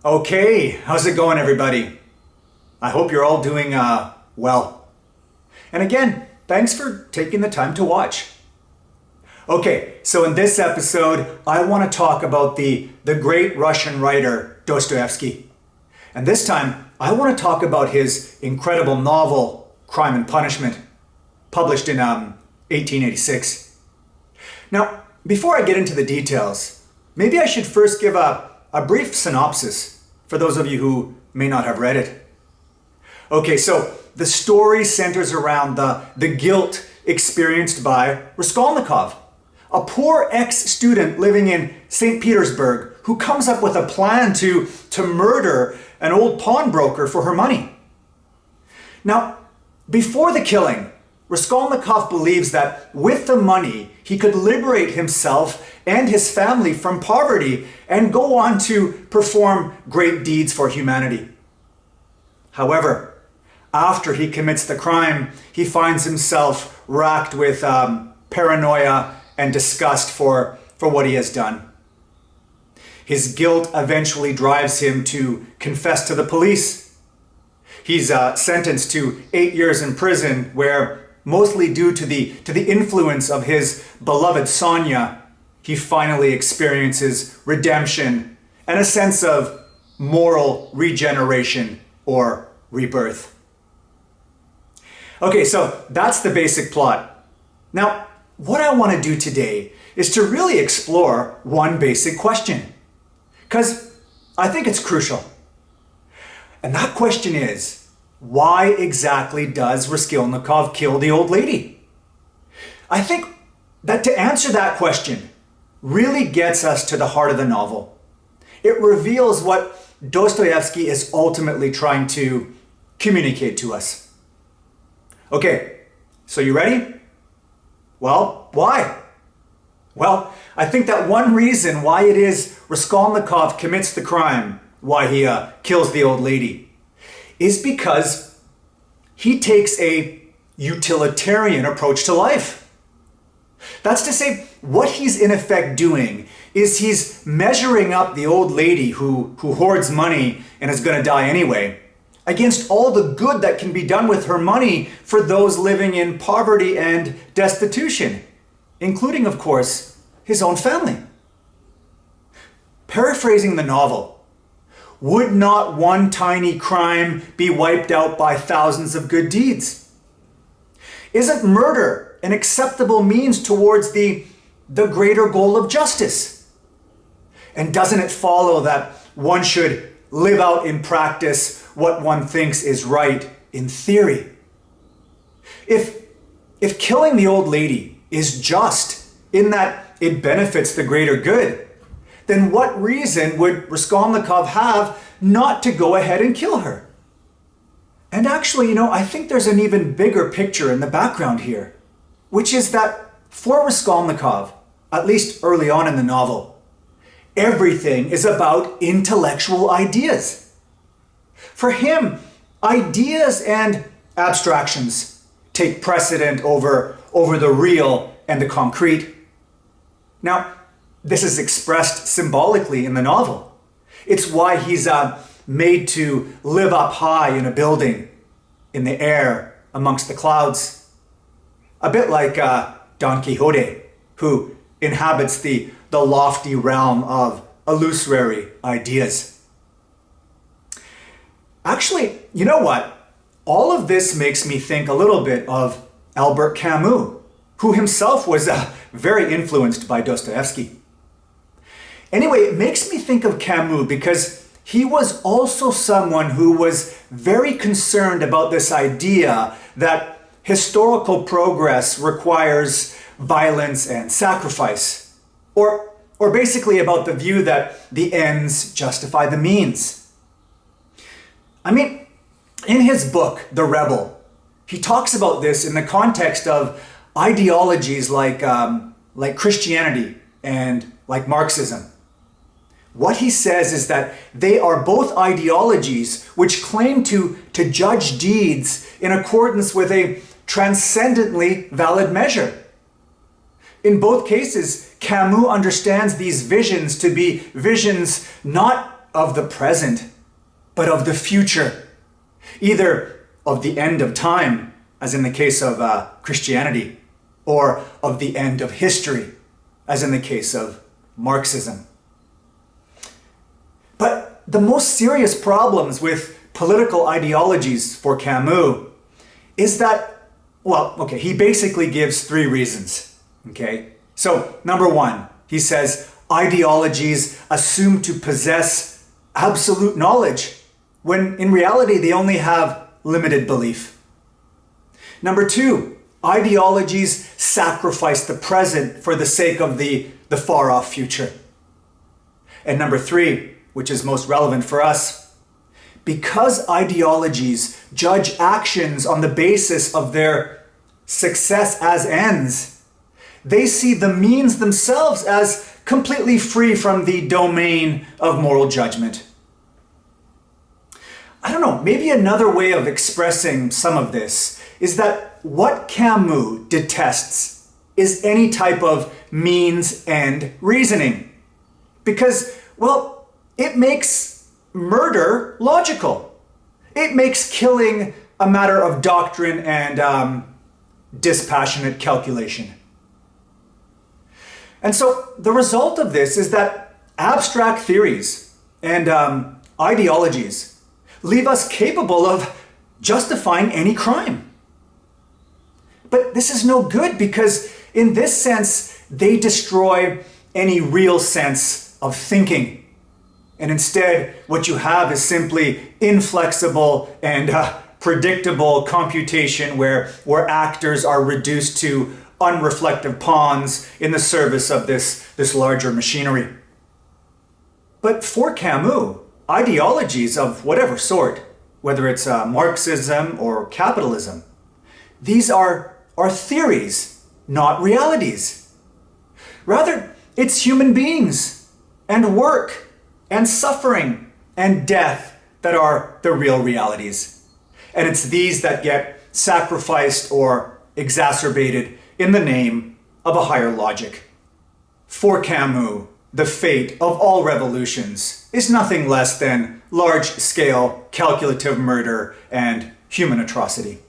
Okay, how's it going, everybody? I hope you're all doing well. And again, thanks for taking the time to watch. Okay, so in this episode, I want to talk about the great Russian writer Dostoevsky. And this time, I want to talk about his incredible novel, Crime and Punishment, published in 1886. Now, before I get into the details, maybe I should first give a brief synopsis for those of you who may not have read it. Okay, so the story centers around the guilt experienced by Raskolnikov, a poor ex-student living in St. Petersburg who comes up with a plan to murder an old pawnbroker for her money. Now, before the killing, Raskolnikov believes that with the money, he could liberate himself and his family from poverty and go on to perform great deeds for humanity. However, after he commits the crime, he finds himself racked with paranoia and disgust for what he has done. His guilt eventually drives him to confess to the police. He's sentenced to 8 years in prison, where, mostly due to the influence of his beloved Sonia, he finally experiences redemption and a sense of moral regeneration or rebirth. Okay, so that's the basic plot. Now, what I want to do today is to really explore one basic question, because I think it's crucial. And that question is, why exactly does Raskolnikov kill the old lady? I think that to answer that question really gets us to the heart of the novel. It reveals what Dostoevsky is ultimately trying to communicate to us. Okay, so you ready? Well, why? Well, I think that one reason why it is Raskolnikov commits the crime, why he kills the old lady, is because he takes a utilitarian approach to life. That's to say, what he's in effect doing is he's measuring up the old lady who hoards money and is going to die anyway, against all the good that can be done with her money for those living in poverty and destitution, including, of course, his own family. Paraphrasing the novel, would not one tiny crime be wiped out by thousands of good deeds? Isn't murder an acceptable means towards the greater goal of justice? And doesn't it follow that one should live out in practice what one thinks is right in theory? If killing the old lady is just in that it benefits the greater good, then what reason would Raskolnikov have not to go ahead and kill her? And actually, I think there's an even bigger picture in the background here, which is that for Raskolnikov, at least early on in the novel, everything is about intellectual ideas. For him, ideas and abstractions take precedent over the real and the concrete. Now, this is expressed symbolically in the novel. It's why he's made to live up high in a building, in the air, amongst the clouds. A bit like Don Quixote, who inhabits the lofty realm of illusory ideas. Actually, you know what? All of this makes me think a little bit of Albert Camus, who himself was very influenced by Dostoevsky. Anyway, it makes me think of Camus because he was also someone who was very concerned about this idea that historical progress requires violence and sacrifice, or basically about the view that the ends justify the means. I mean, in his book, The Rebel, he talks about this in the context of ideologies like Christianity and like Marxism. What he says is that they are both ideologies which claim to judge deeds in accordance with a transcendently valid measure. In both cases, Camus understands these visions to be visions not of the present, but of the future. Either of the end of time, as in the case of Christianity, or of the end of history, as in the case of Marxism. But the most serious problems with political ideologies for Camus is that, he basically gives three reasons, okay? So, number one, he says ideologies assume to possess absolute knowledge, when in reality they only have limited belief. Number two, ideologies sacrifice the present for the sake of the far-off future. And number three, which is most relevant for us, because ideologies judge actions on the basis of their success as ends, they see the means themselves as completely free from the domain of moral judgment. I don't know, maybe another way of expressing some of this is that what Camus detests is any type of means-end reasoning. Because, it makes murder logical. It makes killing a matter of doctrine and dispassionate calculation. And so the result of this is that abstract theories and ideologies leave us capable of justifying any crime. But this is no good because in this sense, they destroy any real sense of thinking. And instead, what you have is simply inflexible and predictable computation where actors are reduced to unreflective pawns in the service of this larger machinery. But for Camus, ideologies of whatever sort, whether it's Marxism or capitalism, these are theories, not realities. Rather, it's human beings and work and suffering and death that are the real realities. And it's these that get sacrificed or exacerbated in the name of a higher logic. For Camus, the fate of all revolutions is nothing less than large-scale calculative murder and human atrocity.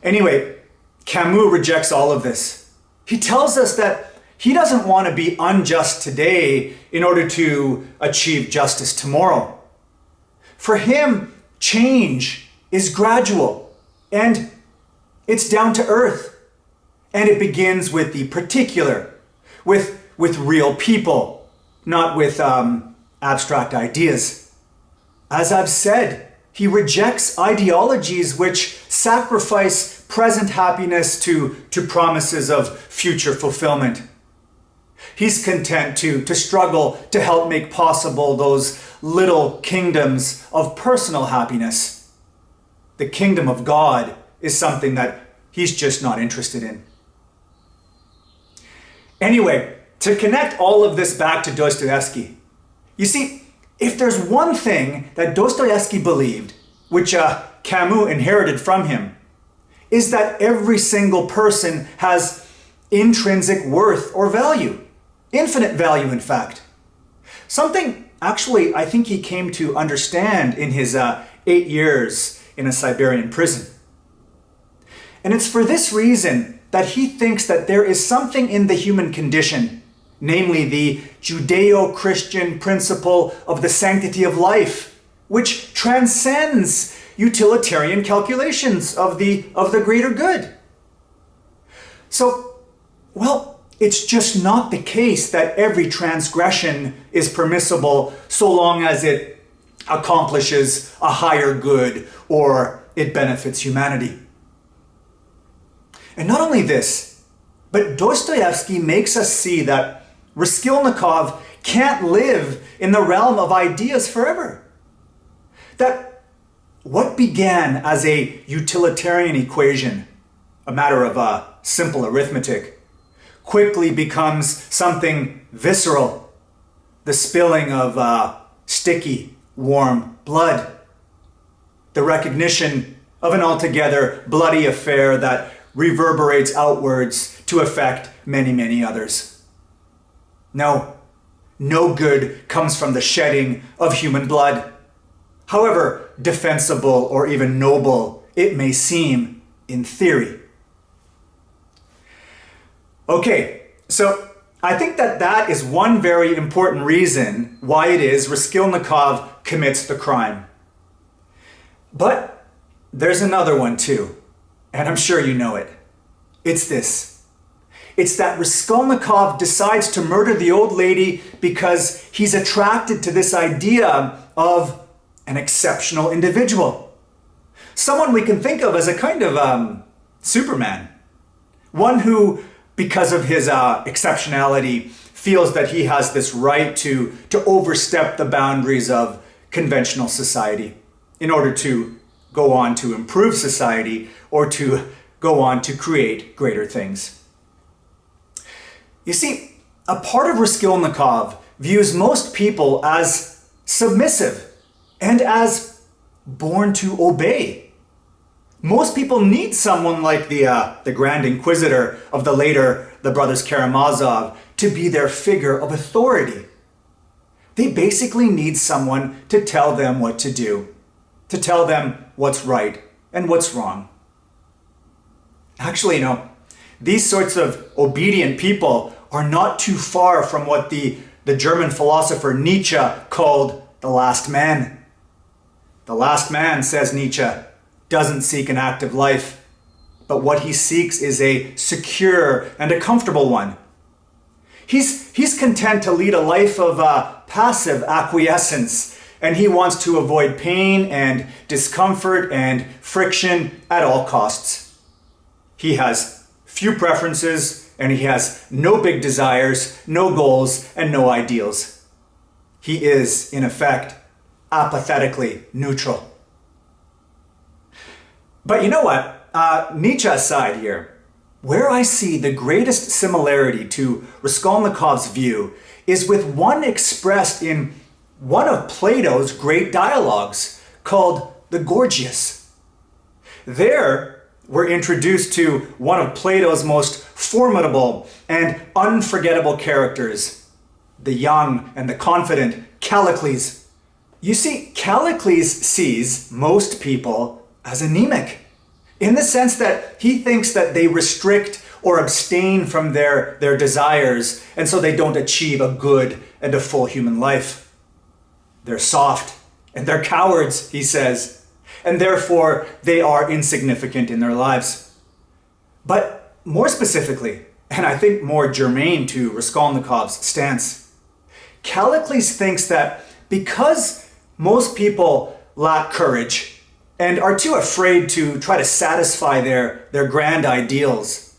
Anyway, Camus rejects all of this. He tells us that he doesn't want to be unjust today in order to achieve justice tomorrow. For him, change is gradual and it's down to earth. And it begins with the particular, with real people, not with abstract ideas. As I've said, he rejects ideologies which sacrifice present happiness to promises of future fulfillment. He's content to struggle to help make possible those little kingdoms of personal happiness. The kingdom of God is something that he's just not interested in. Anyway, to connect all of this back to Dostoevsky, you see, if there's one thing that Dostoevsky believed, which Camus inherited from him, is that every single person has intrinsic worth or value. Infinite value, in fact. Something, actually, I think he came to understand in his 8 years in a Siberian prison. And it's for this reason that he thinks that there is something in the human condition, namely the Judeo-Christian principle of the sanctity of life, which transcends utilitarian calculations of the greater good. So, it's just not the case that every transgression is permissible so long as it accomplishes a higher good or it benefits humanity. And not only this, but Dostoevsky makes us see that Raskolnikov can't live in the realm of ideas forever. That what began as a utilitarian equation, a matter of simple arithmetic, quickly becomes something visceral, the spilling of sticky, warm blood, the recognition of an altogether bloody affair that reverberates outwards to affect many, many others. No, no good comes from the shedding of human blood, however defensible or even noble it may seem in theory. Okay, so I think that is one very important reason why it is Raskolnikov commits the crime. But there's another one too, and I'm sure you know it. It's this. It's that Raskolnikov decides to murder the old lady because he's attracted to this idea of an exceptional individual. Someone we can think of as a kind of Superman. One who, because of his exceptionality, feels that he has this right to overstep the boundaries of conventional society in order to go on to improve society or to go on to create greater things. You see, a part of Raskolnikov views most people as submissive and as born to obey. Most people need someone like the Grand Inquisitor of the brothers Karamazov to be their figure of authority. They basically need someone to tell them what to do, to tell them what's right and what's wrong. Actually, these sorts of obedient people are not too far from what the German philosopher Nietzsche called the last man. The last man, says Nietzsche, doesn't seek an active life, but what he seeks is a secure and a comfortable one. He's content to lead a life of passive acquiescence, and he wants to avoid pain and discomfort and friction at all costs. He has few preferences, and he has no big desires, no goals, and no ideals. He is, in effect, apathetically neutral. But you know what? Nietzsche aside here, where I see the greatest similarity to Raskolnikov's view is with one expressed in one of Plato's great dialogues called the Gorgias. There, we're introduced to one of Plato's most formidable and unforgettable characters, the young and the confident Callicles. You see, Callicles sees most people as anemic, in the sense that he thinks that they restrict or abstain from their desires, and so they don't achieve a good and a full human life. They're soft, and they're cowards, he says, and therefore they are insignificant in their lives. But more specifically, and I think more germane to Raskolnikov's stance, Callicles thinks that because most people lack courage and are too afraid to try to satisfy their grand ideals,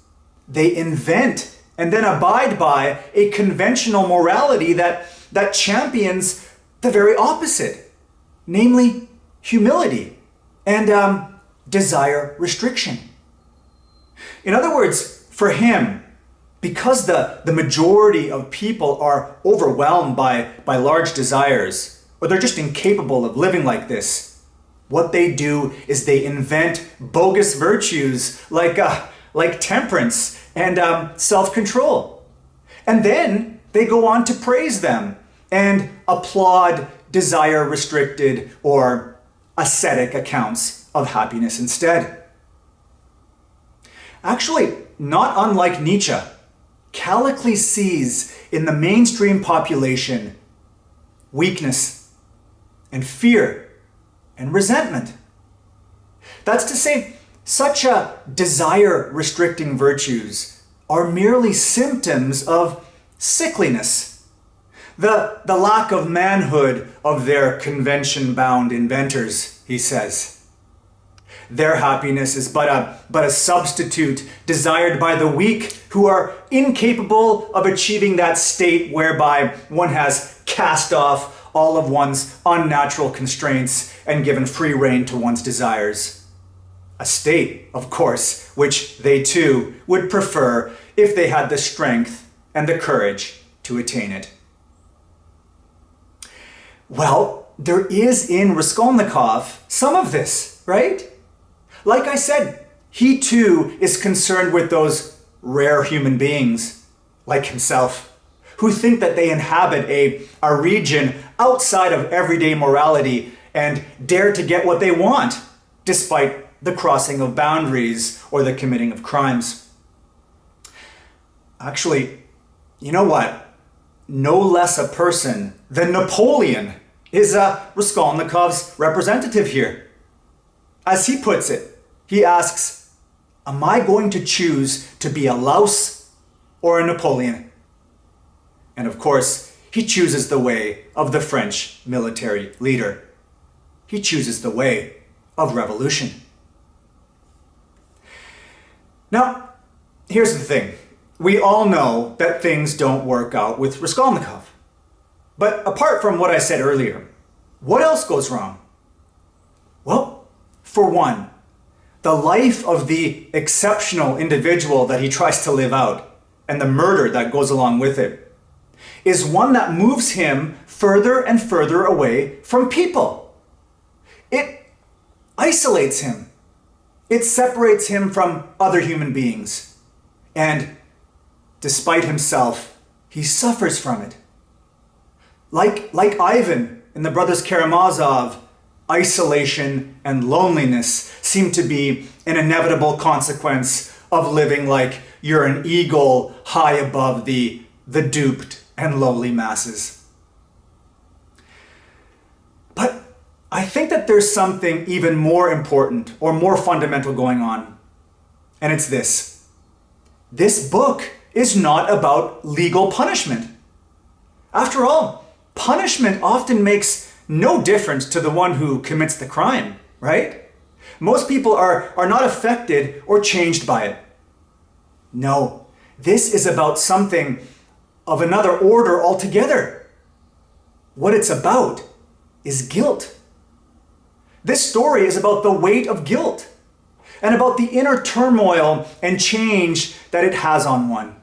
they invent and then abide by a conventional morality that champions the very opposite, namely humility and desire restriction. In other words, for him, because the majority of people are overwhelmed by large desires, or they're just incapable of living like this, what they do is they invent bogus virtues like temperance and self-control. And then they go on to praise them and applaud desire-restricted or ascetic accounts of happiness instead. Actually, not unlike Nietzsche, Callicles sees in the mainstream population weakness and fear and resentment. That's to say, such desire-restricting virtues are merely symptoms of sickliness, the lack of manhood of their convention-bound inventors, he says. Their happiness is but a substitute desired by the weak who are incapable of achieving that state whereby one has cast off all of one's unnatural constraints and given free rein to one's desires. A state, of course, which they too would prefer if they had the strength and the courage to attain it. Well, there is in Raskolnikov some of this, right? Like I said, he too is concerned with those rare human beings, like himself, who think that they inhabit a region outside of everyday morality and dare to get what they want, despite the crossing of boundaries or the committing of crimes. Actually, you know what? No less a person than Napoleon is Raskolnikov's representative here. As he puts it, he asks, am I going to choose to be a louse or a Napoleon? And of course, he chooses the way of the French military leader. He chooses the way of revolution. Now, here's the thing. We all know that things don't work out with Raskolnikov. But apart from what I said earlier, what else goes wrong? Well, for one, the life of the exceptional individual that he tries to live out and the murder that goes along with it is one that moves him further and further away from people. It isolates him. It separates him from other human beings. And despite himself, he suffers from it. Like Ivan in the Brothers Karamazov, isolation and loneliness seem to be an inevitable consequence of living like you're an eagle high above the duped and lowly masses. But I think that there's something even more important or more fundamental going on. And it's this. This book is not about legal punishment. After all, punishment often makes no difference to the one who commits the crime, right? Most people are not affected or changed by it. No, this is about something of another order altogether. What it's about is guilt. This story is about the weight of guilt and about the inner turmoil and change that it has on one.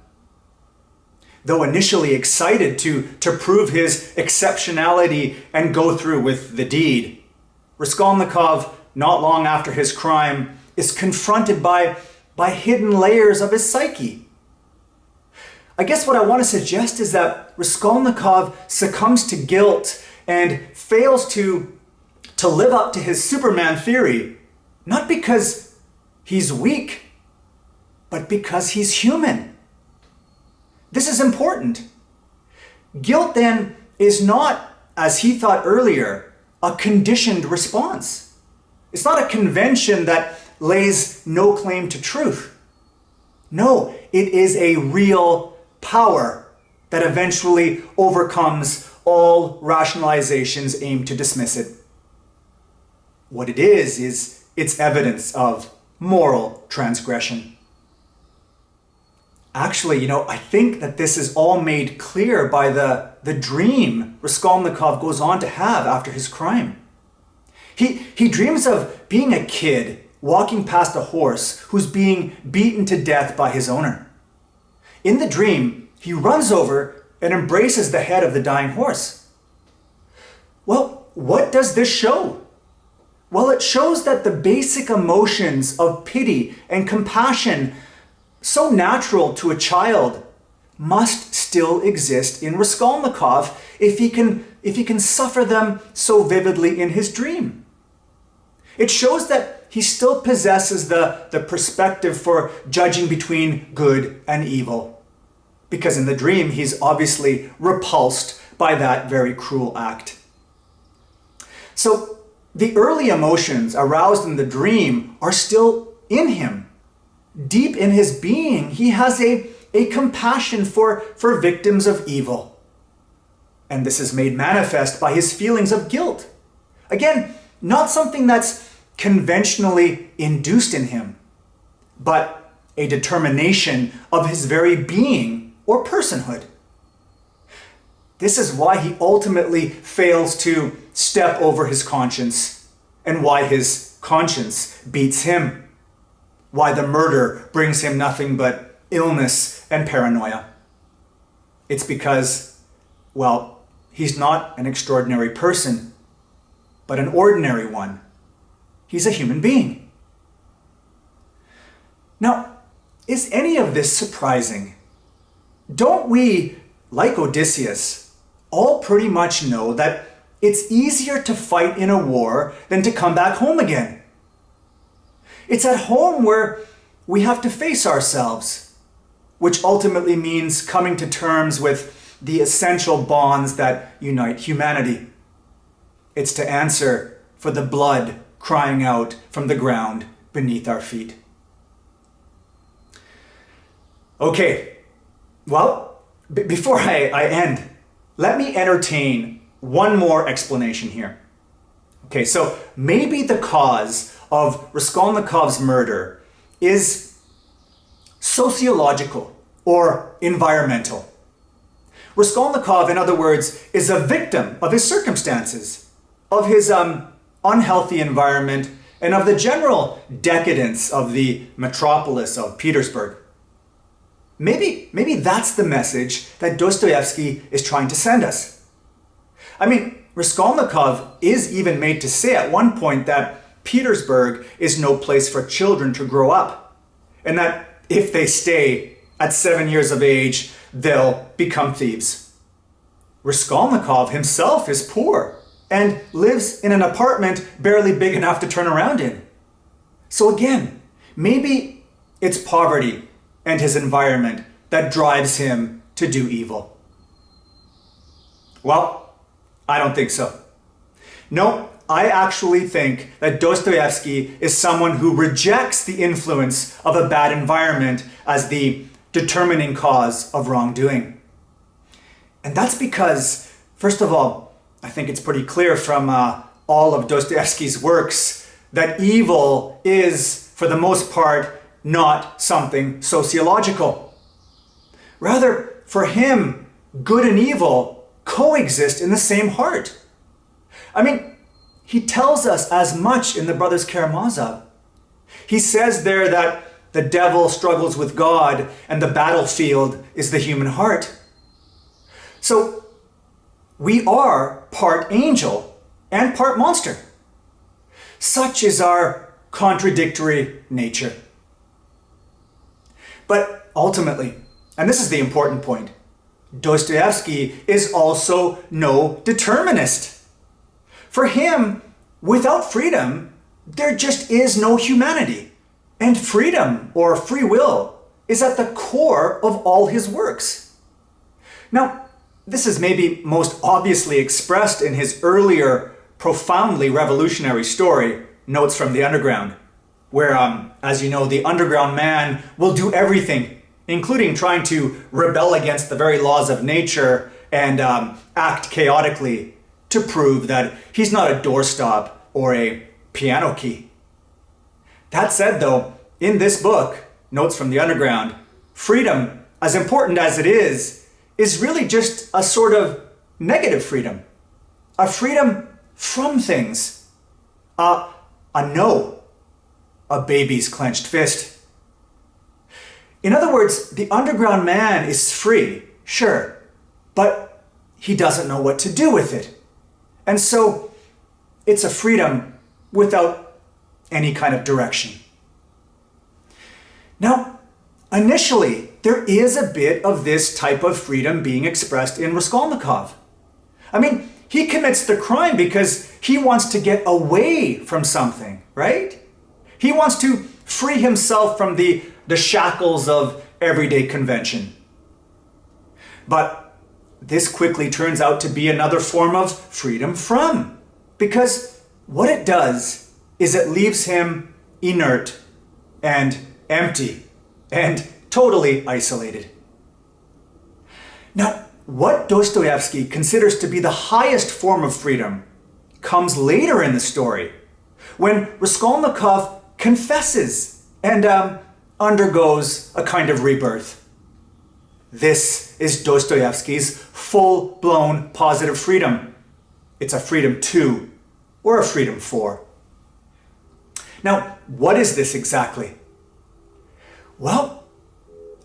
Though initially excited to prove his exceptionality and go through with the deed, Raskolnikov, not long after his crime, is confronted by hidden layers of his psyche. I guess what I want to suggest is that Raskolnikov succumbs to guilt and fails to live up to his Superman theory, not because he's weak, but because he's human. This is important. Guilt then is not, as he thought earlier, a conditioned response. It's not a convention that lays no claim to truth. No, it is a real power that eventually overcomes all rationalizations aimed to dismiss it. What it is its evidence of moral transgression. Actually, I think that this is all made clear by the dream Raskolnikov goes on to have after his crime. He dreams of being a kid walking past a horse who's being beaten to death by his owner. In the dream, he runs over and embraces the head of the dying horse. Well, what does this show? Well, it shows that the basic emotions of pity and compassion, so natural to a child, must still exist in Raskolnikov if he can suffer them so vividly in his dream. It shows that he still possesses the perspective for judging between good and evil, because in the dream he's obviously repulsed by that very cruel act. So the early emotions aroused in the dream are still in him. Deep in his being, he has a compassion for victims of evil. And this is made manifest by his feelings of guilt. Again, not something that's conventionally induced in him, but a determination of his very being or personhood. This is why he ultimately fails to step over his conscience, and why his conscience beats him. Why the murder brings him nothing but illness and paranoia. It's because, well, he's not an extraordinary person, but an ordinary one. He's a human being. Now, is any of this surprising? Don't we like Odysseus, all pretty much know that it's easier to fight in a war than to come back home again. It's at home where we have to face ourselves, which ultimately means coming to terms with the essential bonds that unite humanity. It's to answer for the blood crying out from the ground beneath our feet. Okay, well, before I end, let me entertain one more explanation here. Okay, so maybe the cause of Raskolnikov's murder is sociological or environmental. Raskolnikov, in other words, is a victim of his circumstances, of his unhealthy environment, and of the general decadence of the metropolis of Petersburg. Maybe that's the message that Dostoevsky is trying to send us. I mean, Raskolnikov is even made to say at one point that Petersburg is no place for children to grow up, and that if they stay at 7 years of age, they'll become thieves. Raskolnikov himself is poor and lives in an apartment barely big enough to turn around in. So again, maybe it's poverty and his environment that drives him to do evil. Well, I don't think so. No, I actually think that Dostoevsky is someone who rejects the influence of a bad environment as the determining cause of wrongdoing. And that's because, first of all, I think it's pretty clear from all of Dostoevsky's works that evil is, for the most part, not something sociological. Rather, for him, good and evil coexist in the same heart. I mean, he tells us as much in the Brothers Karamazov. He says there that the devil struggles with God and the battlefield is the human heart. So we are part angel and part monster. Such is our contradictory nature. But ultimately, and this is the important point, Dostoevsky is also no determinist. For him, without freedom, there just is no humanity. And freedom, or free will, is at the core of all his works. Now, this is maybe most obviously expressed in his earlier, profoundly revolutionary story, Notes from the Underground, where, as you know, the underground man will do everything, including trying to rebel against the very laws of nature and act chaotically to prove that he's not a doorstop or a piano key. That said, though, in this book, Notes from the Underground, freedom, as important as it is really just a sort of negative freedom. A freedom from things. A no. A baby's clenched fist. In other words, the underground man is free, sure, but he doesn't know what to do with it. And so it's a freedom without any kind of direction. Now, initially, there is a bit of this type of freedom being expressed in Raskolnikov. I mean, he commits the crime because he wants to get away from something, right? He wants to free himself from the shackles of everyday convention. But this quickly turns out to be another form of freedom from, because what it does is it leaves him inert and empty and totally isolated. Now, what Dostoevsky considers to be the highest form of freedom comes later in the story, when Raskolnikov confesses and undergoes a kind of rebirth. This is Dostoevsky's full-blown positive freedom. It's a freedom to, or a freedom for. Now, what is this exactly? Well,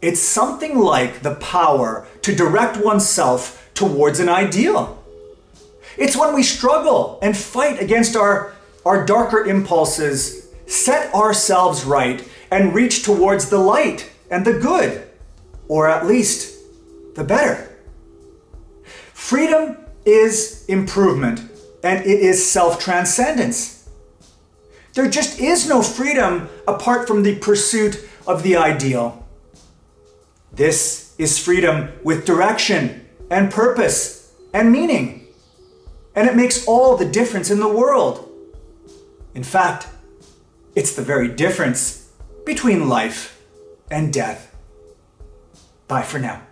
it's something like the power to direct oneself towards an ideal. It's when we struggle and fight against our darker impulses, set ourselves right, and reach towards the light and the good, or at least the better. Freedom is improvement, and it is self-transcendence. There just is no freedom apart from the pursuit of the ideal. This is freedom with direction and purpose and meaning. And it makes all the difference in the world. In fact, it's the very difference between life and death. Bye for now.